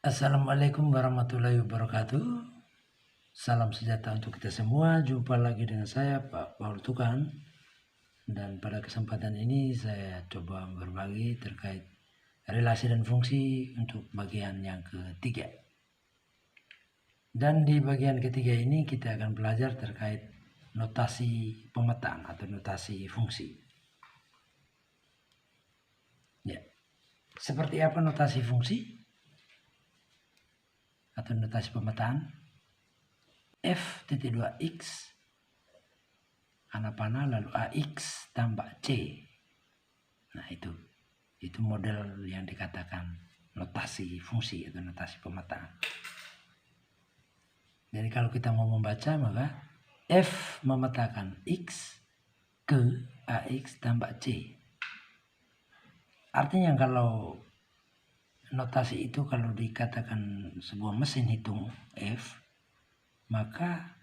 Assalamualaikum warahmatullahi wabarakatuh. Salam sejahtera untuk kita semua. Jumpa lagi dengan saya Pak Paul Tukan. Dan pada kesempatan ini saya coba berbagi terkait relasi dan fungsi untuk bagian yang ketiga. Dan di bagian ketiga ini kita akan belajar terkait notasi pemetaan atau notasi fungsi. Ya. Seperti apa notasi fungsi atau notasi pemetaan? F.2x anak panah lalu AX tambah C. Nah itu model yang dikatakan notasi fungsi atau notasi pemetaan. Jadi kalau kita mau membaca maka F memetakan X ke AX tambah C. Artinya kalau notasi itu kalau dikatakan sebuah mesin hitung F, maka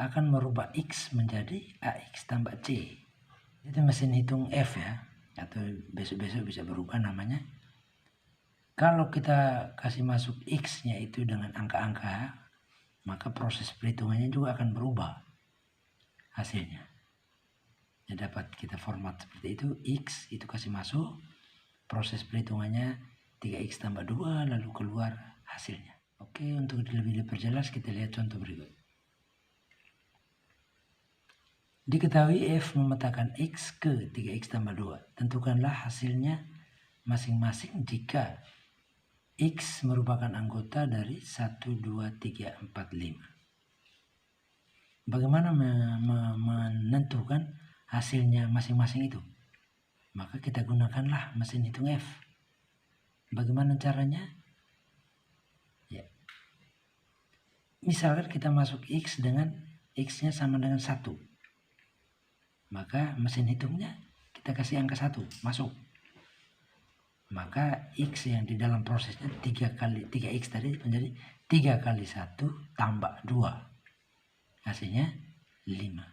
akan merubah X menjadi AX tambah C. Itu mesin hitung F ya, atau besok-besok bisa berubah namanya. Kalau kita kasih masuk X-nya itu dengan angka-angka, maka proses perhitungannya juga akan berubah hasilnya. Ya, dapat kita format seperti itu, X itu kasih masuk, proses perhitungannya 3X tambah 2, lalu keluar hasilnya. Oke, untuk lebih diperjelas kita lihat contoh berikut. Diketahui F memetakan X ke 3X tambah 2. Tentukanlah hasilnya masing-masing jika X merupakan anggota dari 1, 2, 3, 4, 5. Bagaimana menentukan hasilnya masing-masing itu? Maka kita gunakanlah mesin hitung F. Bagaimana caranya? Ya. Misalkan kita masuk X dengan X-nya sama dengan 1. Maka mesin hitungnya kita kasih angka 1, masuk. Maka X yang di dalam prosesnya 3X tadi menjadi 3 kali 1 tambah 2. Hasilnya 5.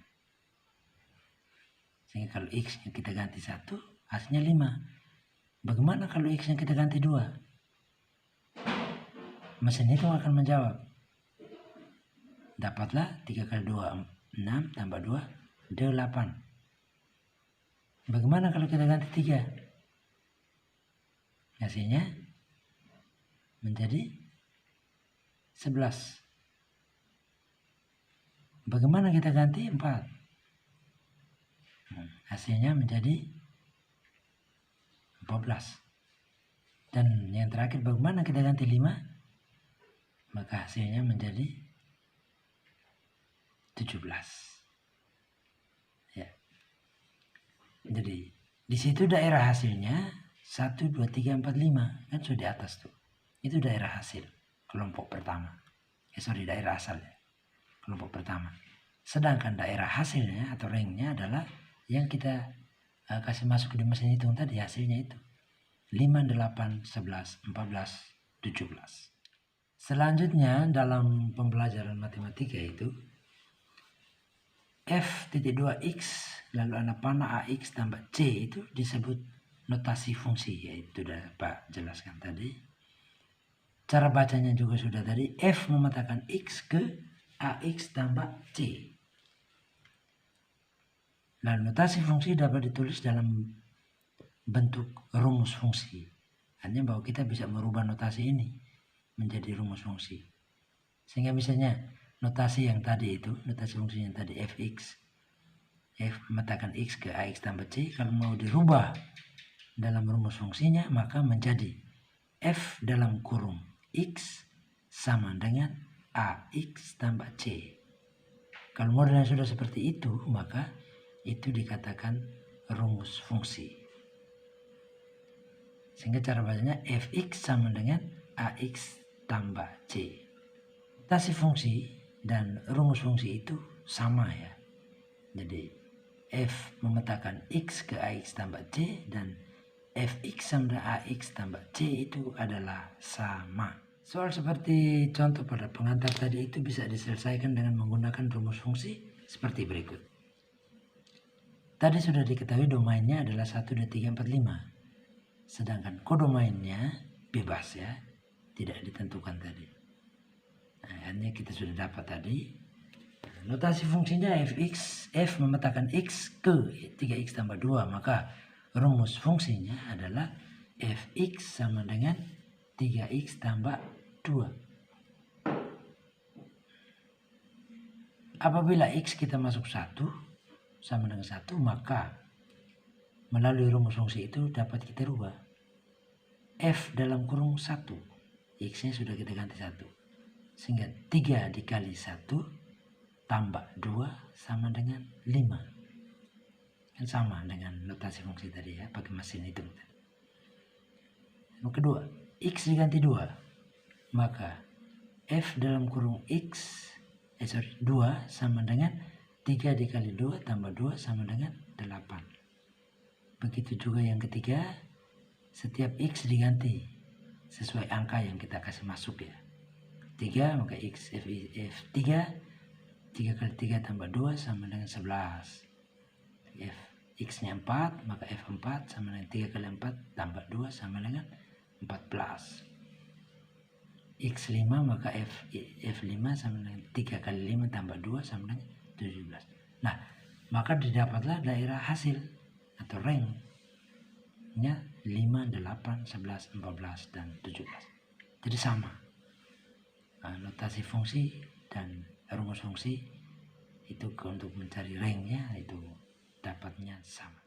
Sehingga kalau X yang kita ganti 1, hasilnya 5. Bagaimana kalau X yang kita ganti 2? Mesin hitung akan menjawab. Dapatlah 3 kali 2, 6 tambah 2, 8. Bagaimana kalau kita ganti 3? Hasilnya menjadi 11. Bagaimana kita ganti 4? Hasilnya menjadi 14. Dan yang terakhir bagaimana kita ganti 5? Maka hasilnya menjadi 17. Ya. Jadi di situ daerah hasilnya 1, 2, 3, 4, 5 kan sudah di atas tuh. Itu daerah hasil kelompok pertama. Daerah asalnya kelompok pertama. Sedangkan daerah hasilnya atau ranknya adalah yang kita kasih masuk di mesin hitung tadi, hasilnya itu 5, 8, 11, 14, 17. Selanjutnya dalam pembelajaran matematika itu F.2x lalu anak panah AX tambah C itu disebut notasi fungsi, yaitu sudah Pak jelaskan tadi. Cara bacanya juga sudah tadi, F memetakan X ke AX tambah C. Lalu notasi fungsi dapat ditulis dalam bentuk rumus fungsi. Artinya bahwa kita bisa merubah notasi ini menjadi rumus fungsi. Sehingga misalnya notasi yang tadi itu, notasi fungsi yang tadi Fx, F memetakan X ke AX tambah C, kalau mau dirubah dalam rumus fungsinya maka menjadi F dalam kurung X sama dengan AX tambah C. Kalau modelnya sudah seperti itu, maka itu dikatakan rumus fungsi. Sehingga cara bacanya Fx sama dengan AX tambah C. Notasi fungsi dan rumus fungsi itu sama ya. Jadi F memetakan X ke AX tambah C dan Fx sama dengan AX tambah C itu adalah sama. Soal seperti contoh pada pengantar tadi itu bisa diselesaikan dengan menggunakan rumus fungsi seperti berikut. Tadi sudah diketahui domainnya adalah 1, 2, 3, 4, 5. Sedangkan kodomainnya bebas ya, tidak ditentukan tadi. Nah, akhirnya kita sudah dapat tadi. Notasi fungsinya f memetakan x ke 3x tambah 2, maka rumus fungsinya adalah fx sama dengan 3x tambah 2. Apabila x kita masuk 1 sama dengan 1, maka melalui rumus fungsi itu dapat kita rubah. F dalam kurung 1, x-nya sudah kita ganti 1. Sehingga 3 dikali 1 tambah 2 sama dengan 5. Kan sama dengan notasi fungsi tadi ya, pakai mesin hitung. Yang kedua, x diganti 2. Maka f dalam kurung x 2 sama dengan 3 dikali 2 tambah 2 sama dengan 8. Begitu juga yang ketiga, setiap x diganti sesuai angka yang kita kasih masuk ya. 3 maka x f 3 kali 3 tambah 2 sama dengan 11. F x nya 4 maka f 4 sama dengan 3 kali 4 tambah 2 sama dengan 14. X 5 maka F5 sama dengan 3 kali 5 tambah 2 sama dengan 17. Nah, maka didapatlah daerah hasil atau range-nya 5, 8, 11, 14, dan 17. Jadi sama. Nah, notasi fungsi dan rumus fungsi itu untuk mencari range-nya itu dapatnya sama.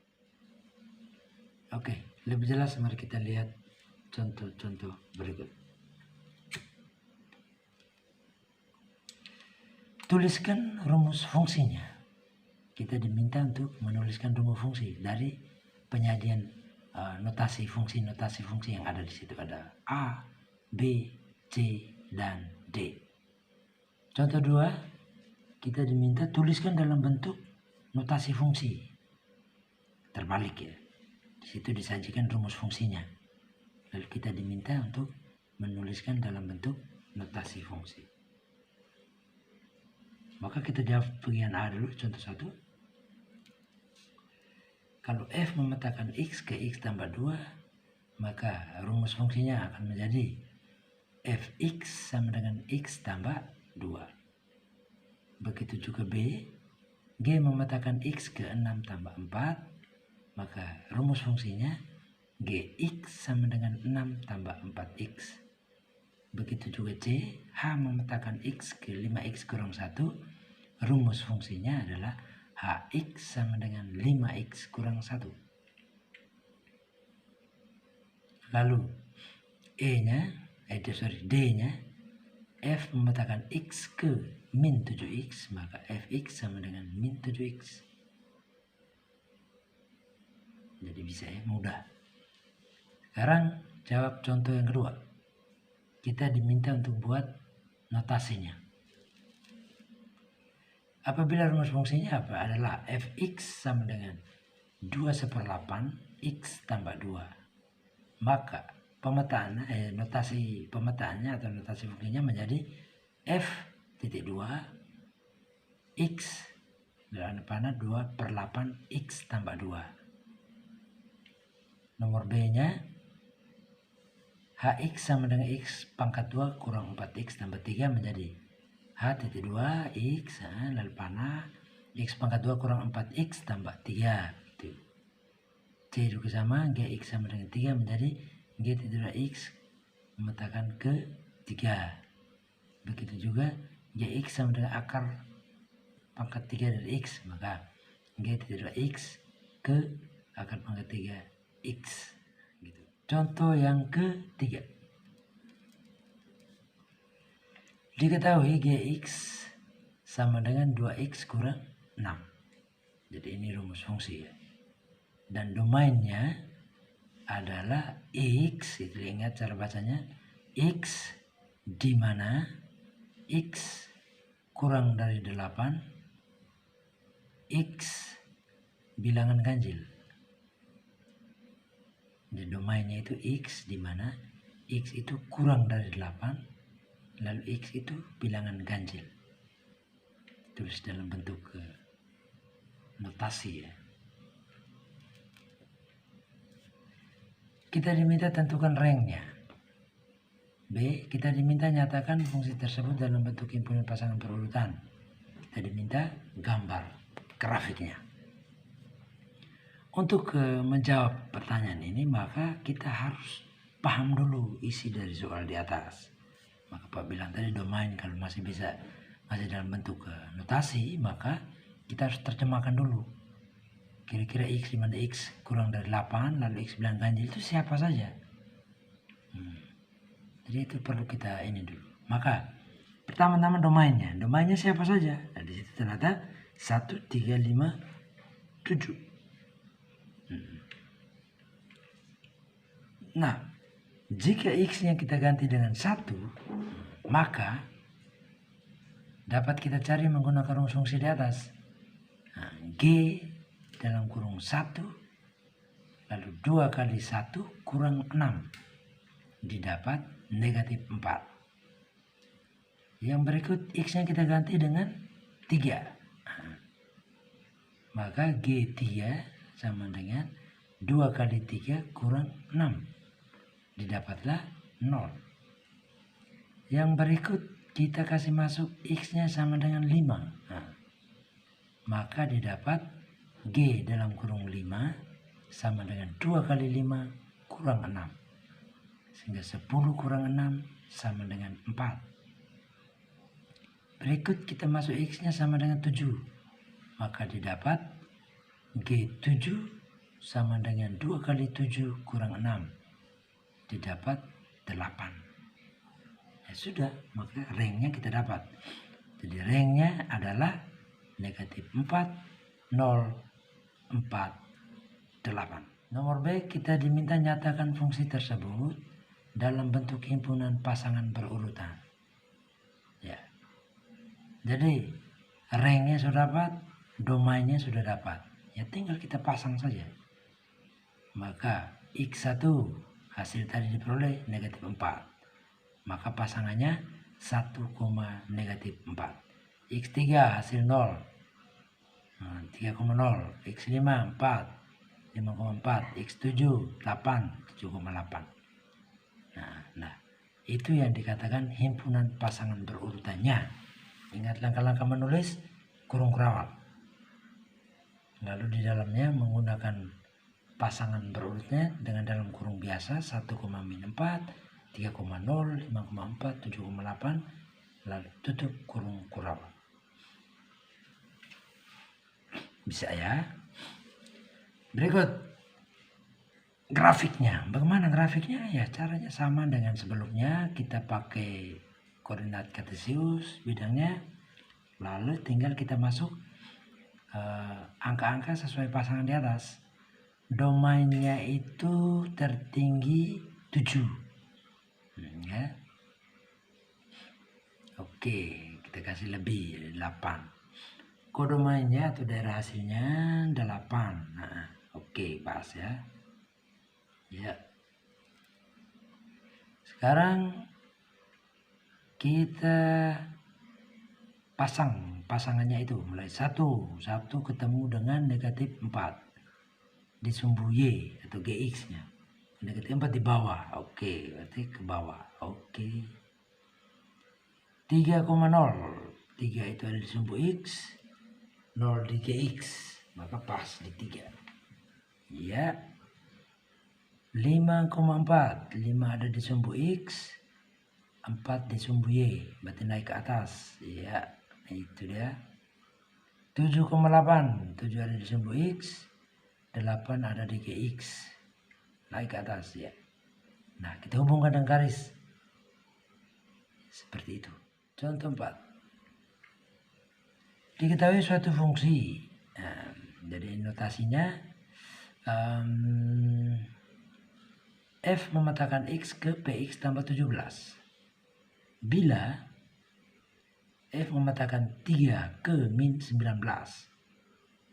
Oke, lebih jelas mari kita lihat contoh-contoh berikut. Tuliskan rumus fungsinya. Kita diminta untuk menuliskan rumus fungsi dari penyajian notasi fungsi yang ada di situ. Ada A, B, C, dan D. Contoh 2, kita diminta tuliskan dalam bentuk notasi fungsi. Terbalik ya. Di situ disajikan rumus fungsinya. Lalu kita diminta untuk menuliskan dalam bentuk notasi fungsi. Maka kita jawab bagian A dulu, contoh 1. Kalau f memetakan x ke x tambah 2, maka rumus fungsinya akan menjadi fx sama dengan x tambah 2. Begitu juga B, g memetakan x ke 6 tambah 4, maka rumus fungsinya gx sama dengan 6 tambah 4x. Begitu juga C, H memetakan x ke 5x kurang 1, rumus fungsinya adalah hx sama dengan 5x kurang 1. Lalu D-nya, f memetakan x ke min 7x, maka fx sama dengan min 7x. Jadi bisa ya, mudah. Sekarang jawab contoh yang kedua. Kita diminta untuk buat notasinya. Apabila rumus fungsinya apa? Adalah fx sama dengan 2/8 x tambah 2. Maka notasi pemetaannya atau notasi fungsinya menjadi f(2) x dalam panah 2/8 x tambah 2. Nomor B-nya hx sama dengan x pangkat 2 kurang 4x tambah 3 menjadi h(2) x lalu panah x pangkat 2 kurang 4x tambah 3 gitu. C juga sama, gx sama dengan 3 menjadi g(x) memetakan ke 3. Begitu juga gx sama dengan akar pangkat 3 dari x, maka g(x) ke akar pangkat 3 x gitu. Contoh yang ketiga. Diketahui gx sama dengan 2x kurang 6. Jadi ini rumus fungsi ya. Dan domainnya adalah x, itu ingat cara bacanya, x di mana x kurang dari 8, x bilangan ganjil. Jadi domainnya itu x di mana x itu kurang dari 8, lalu x itu bilangan ganjil. Tulis dalam bentuk notasi ya. Kita diminta tentukan range-nya. B. Kita diminta nyatakan fungsi tersebut dalam bentuk himpunan pasangan berurutan. Kita diminta gambar grafiknya. Untuk menjawab pertanyaan ini, maka kita harus paham dulu isi dari soal di atas. Maka Pak bilang tadi domain kalau masih dalam bentuk notasi, maka kita harus terjemahkan dulu. Kira-kira X di mana X kurang dari 8, lalu X bilang ganjil itu siapa saja. Jadi itu perlu kita ini dulu. Maka pertama-tama domainnya. Domainnya siapa saja? Nah, di situ ternyata 1, 3, 5, 7. Nah, jika X-nya kita ganti dengan 1, maka dapat kita cari menggunakan rumus fungsi di atas. Nah, G dalam kurung 1, lalu 2 kali 1 kurang 6, didapat negatif 4. Yang berikut X-nya kita ganti dengan 3. Nah, maka G3 sama dengan 2 kali 3 kurang 6. Didapatlah 0. Yang berikut kita kasih masuk X-nya sama dengan 5. Nah, maka didapat G dalam kurung 5 sama dengan 2 kali 5 kurang 6. Sehingga 10 kurang 6 sama dengan 4. Berikut kita masuk X-nya sama dengan 7. Maka didapat G7 sama dengan 2 kali 7 kurang 6. Didapat 8. Ya sudah, maka rangnya kita dapat. Jadi rangnya adalah negatif 4, 0, 4, 8. Nomor B, kita diminta nyatakan fungsi tersebut dalam bentuk himpunan pasangan berurutan. Ya. Jadi rangnya sudah dapat, domainnya sudah dapat. Ya tinggal kita pasang saja. Maka X1 hasil tadi diperoleh negatif 4. Maka pasangannya 1, negatif 4. X3 hasil 0. 3,0. X5 4. 5,4. X7 8. 7,8. Nah, itu yang dikatakan himpunan pasangan berurutannya. Ingat langkah-langkah menulis kurung kurawal. Lalu di dalamnya menggunakan pasangan berurutnya dengan dalam kurung biasa 1, min 4, 3,0, 5,4, 7,8, lalu tutup kurung kurawal. Bisa ya. Berikut grafiknya. Bagaimana grafiknya? Ya caranya sama dengan sebelumnya. Kita pakai koordinat kartesius bidangnya, lalu tinggal kita masuk angka-angka sesuai pasangan di atas. Domainnya itu tertinggi 7. Ya. Oke, kita kasih lebih 8. Kodomainnya atau daerah hasilnya 8. Nah, oke, pas ya. Ya. Sekarang kita pasangannya itu mulai 1 ketemu dengan negatif 4. Di sumbu Y atau GX-nya. Negatif 4 di bawah. Oke, berarti ke bawah. Oke. 3,0. 3 itu ada di sumbu X. 0 di GX. Maka pas di 3. Ya. 5,4. 5 ada di sumbu X. 4 di sumbu Y. Berarti naik ke atas. Ya. Itu dia. 7,8. 7 ada di sumbu X. 8 ada di GX, naik ke atas ya. Nah, kita hubungkan dengan garis seperti itu. Contoh 4, diketahui suatu fungsi. Nah, jadi notasinya f memetakan x ke px tambah 17 bila f memetakan 3 ke min 19.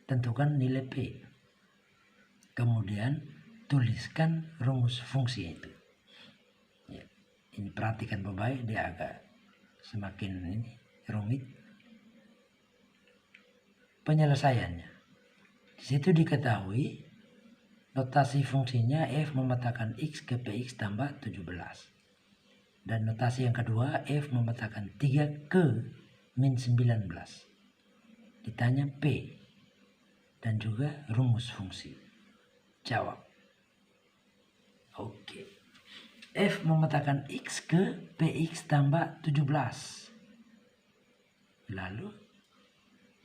Tentukan nilai p. Kemudian tuliskan rumus fungsi itu. Ya, ini perhatikan baik-baik, dia agak semakin rumit. Penyelesaiannya. Di situ diketahui notasi fungsinya f memetakan x ke px tambah 17. Dan notasi yang kedua, F memetakan 3 ke min 19. Ditanya P dan juga rumus fungsi. Jawab. Oke. F memetakan X ke Px tambah 17. Lalu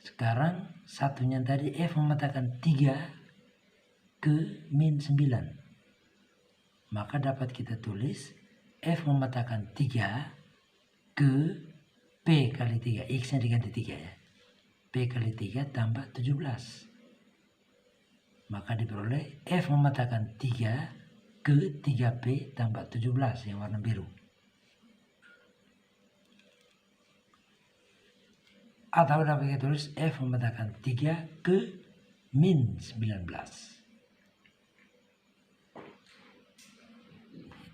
sekarang satunya tadi F memetakan 3 ke min 9. Maka dapat kita tulis F memetakan 3 ke P kali 3. X-nya diganti 3 ya. P kali 3 tambah 17. Maka diperoleh F memetakan 3 ke 3P tambah 17 yang warna biru. Atau dapat kita tulis F memetakan 3 ke min 19.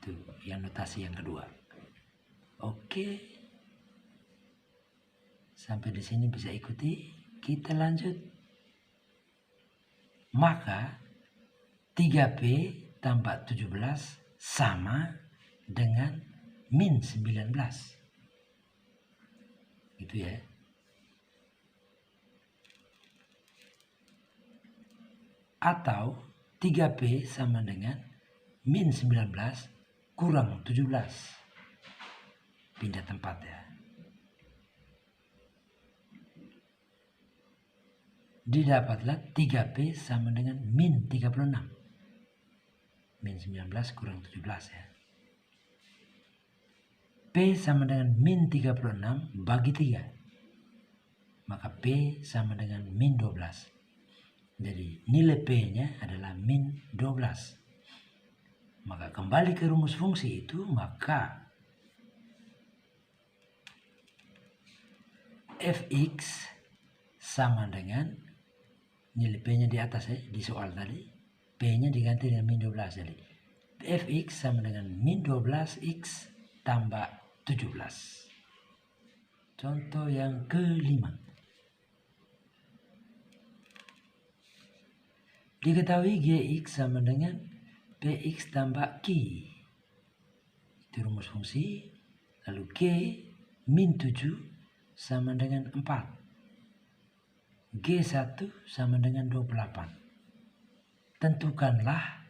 Itu yang notasi yang kedua. Oke. Sampai di sini bisa ikuti. Kita lanjut. Maka 3P tambah 17 sama dengan min 19. Gitu ya. Atau 3P sama dengan min 19 kurang 17. Pindah tempat ya. Didapatlah 3P sama dengan min 36. Min 19 kurang 17 ya. P sama dengan min 36 bagi 3. Maka P sama dengan min 12. Jadi nilai P-nya adalah min 12. Maka kembali ke rumus fungsi itu, maka Fx sama dengan nilai P-nya di atas ya, di soal tadi. P-nya diganti dengan min 12. Jadi Fx sama dengan min 12x tambah 17. Contoh yang kelima. Diketahui Gx sama dengan Px tambah Q. Itu rumus fungsi. Lalu G min 7 sama dengan 4. G1 sama dengan 28. Tentukanlah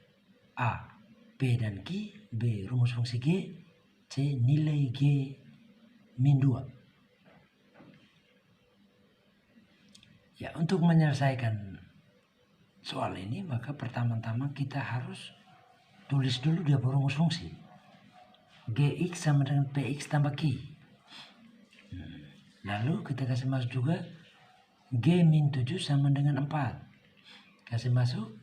A, P dan Q. B, rumus fungsi G. C, nilai G min 2. Ya, untuk menyelesaikan soal ini, maka pertama-tama kita harus tulis dulu dia rumus fungsi. Gx sama dengan Px tambah Q. Lalu kita kasih masuk juga G min 7 sama dengan 4. Kasih masuk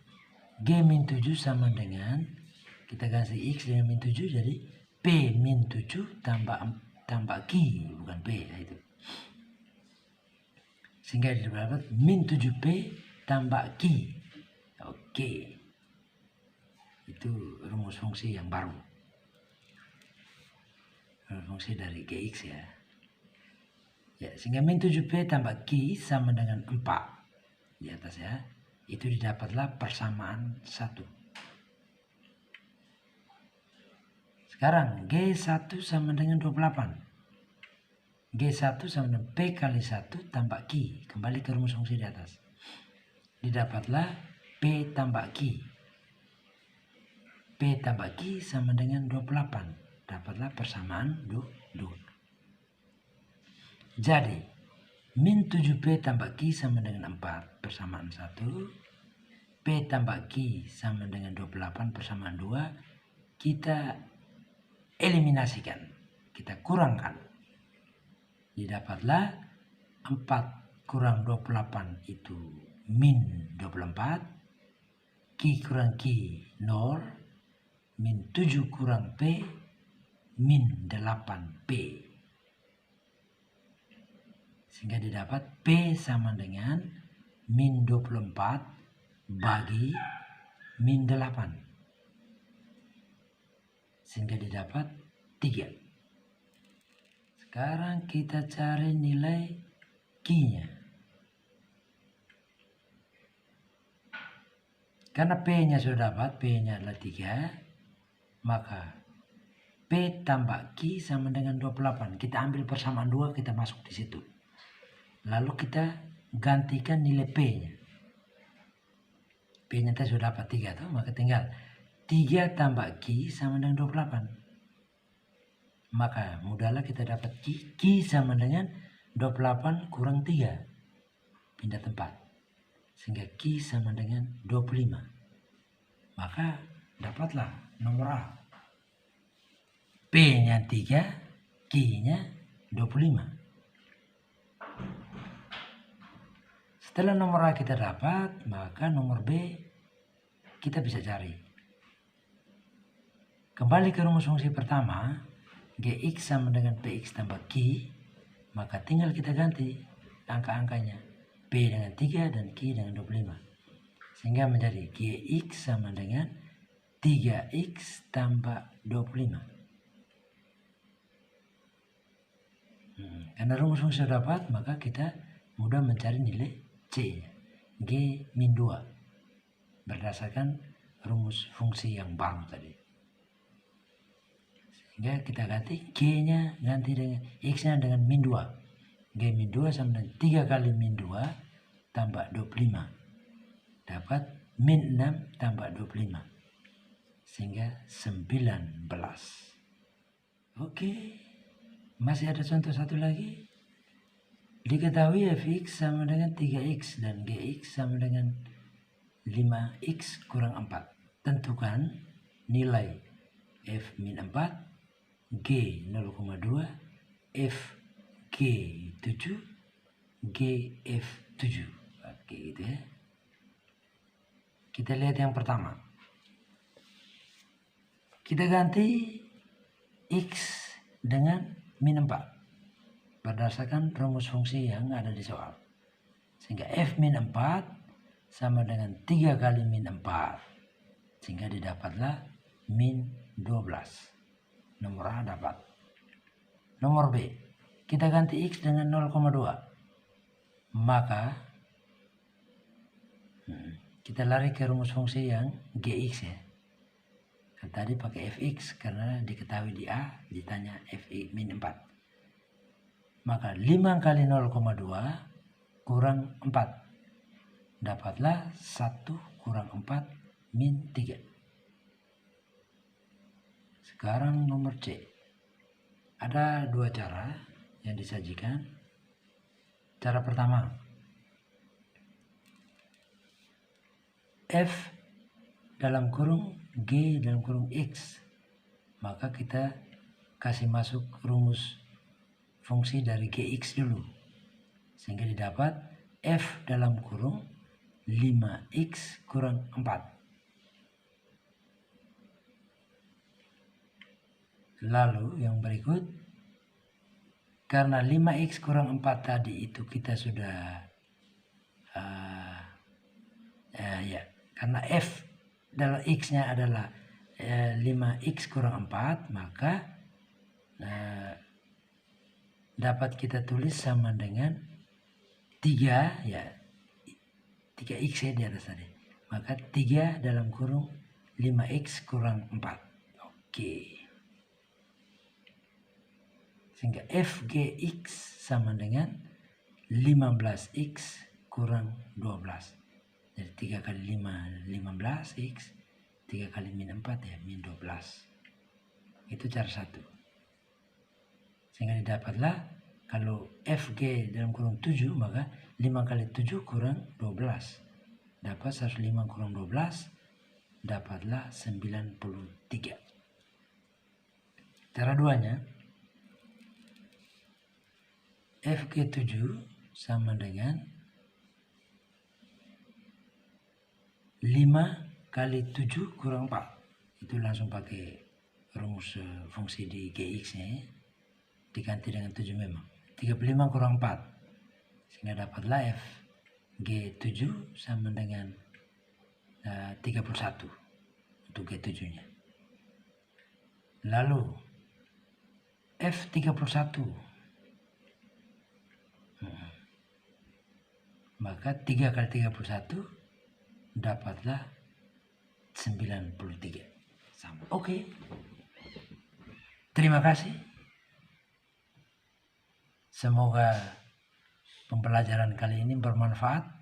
G min 7 sama dengan, kita kasih X dengan min 7, jadi P min 7 tambah Q, bukan P. Ya, itu. Sehingga didapat min 7P tambah Q. Oke. Itu rumus fungsi yang baru. Rumus fungsi dari Gx ya. Ya, sehingga min 7P tambah Q sama dengan 4 di atas ya. Itu didapatlah persamaan 1. Sekarang G1 sama dengan 28. G1 sama dengan P kali 1 tambah Q. Kembali ke rumus fungsi di atas. Didapatlah P tambah Q. P tambah Q sama dengan 28. Dapatlah persamaan 2. Jadi, min 7P tambah Q sama dengan 4 persamaan 1. P tambah Q sama dengan 28 persamaan 2. Kita eliminasikan. Kita kurangkan. Didapatlah 4 kurang 28 itu min 24. Q kurang Q 0. Min 7 kurang P min 8P. Sehingga didapat P sama dengan min 24 bagi min 8. Sehingga didapat 3. Sekarang kita cari nilai Q-nya. Karena P-nya sudah dapat, P-nya adalah 3, maka P tambah Q sama dengan 28. Kita ambil persamaan 2, kita masuk di situ. Lalu kita gantikan nilai P-nya. P-nya kita sudah dapat 3 tuh, maka tinggal 3 tambah Q sama dengan 28. Maka mudahlah kita dapat Q sama dengan 28 kurang 3. Pindah tempat. Sehingga Q sama dengan 25. Maka dapatlah nomor A. P-nya 3, Q-nya 25. Setelah nomor A kita dapat, maka nomor B kita bisa cari. Kembali ke rumus fungsi pertama, Gx sama dengan Px tambah Q, maka tinggal kita ganti angka-angkanya. P dengan 3 dan Q dengan 25. Sehingga menjadi Gx sama dengan 3x tambah 25. Karena rumus fungsi sudah dapat, maka kita mudah mencari nilai C-nya. G min 2. Berdasarkan rumus fungsi yang baru tadi. Sehingga kita ganti G-nya ganti dengan X-nya dengan min 2. G min 2 sama dengan 3 kali min 2 tambah 25. Dapat min 6 tambah 25. Sehingga 19. Oke. Masih ada contoh satu lagi. Diketahui fx sama dengan 3x dan gx sama dengan 5x kurang 4. Tentukan nilai f min 4, g 0,2, f g 7, g f 7. Oke gitu ya. Kita lihat yang pertama. Kita ganti x dengan min 4 berdasarkan rumus fungsi yang ada di soal. Sehingga f min 4 sama dengan 3 kali min 4. Sehingga didapatlah min 12. Nomor A dapat. Nomor B, kita ganti x dengan 0,2. Maka kita lari ke rumus fungsi yang gx ya. Kan tadi pakai fx karena diketahui di A ditanya f min 4. Maka 5 kali 0,2 kurang 4. Dapatlah 1 kurang 4 min 3. Sekarang nomor C. Ada dua cara yang disajikan. Cara pertama, F dalam kurung G dalam kurung X. Maka kita kasih masuk rumus fungsi dari Gx dulu. Sehingga didapat F dalam kurung 5x kurang 4. Lalu yang berikut, karena 5x kurang 4 tadi itu kita sudah karena f dalam x-nya adalah 5x kurang 4, maka dapat kita tulis sama dengan 3 ya, 3x ya di atas tadi. Maka 3 dalam kurung 5x kurang 4. Oke. Sehingga fgx sama dengan 15x kurang 12. Jadi 3 kali 5, 15x. 3 kali min 4 ya, min 12. Itu cara satu. Sehingga didapatlah kalau fg dalam kurung 7, maka 5 kali 7 kurang 12. Dapat 105 kurang 12. Dapatlah 93. Cara duanya, fg7 sama dengan 5 kali 7 kurang 4. Itu langsung pakai rumus fungsi di Gx nya ya. Diganti dengan 7 memang. 35 kurang 4. Sehingga dapatlah F G7 sama dengan 31 untuk G7 nya. Lalu F31. Maka 3 kali 31 dapatlah 93. Sama. Oke. Terima kasih. Semoga pembelajaran kali ini bermanfaat.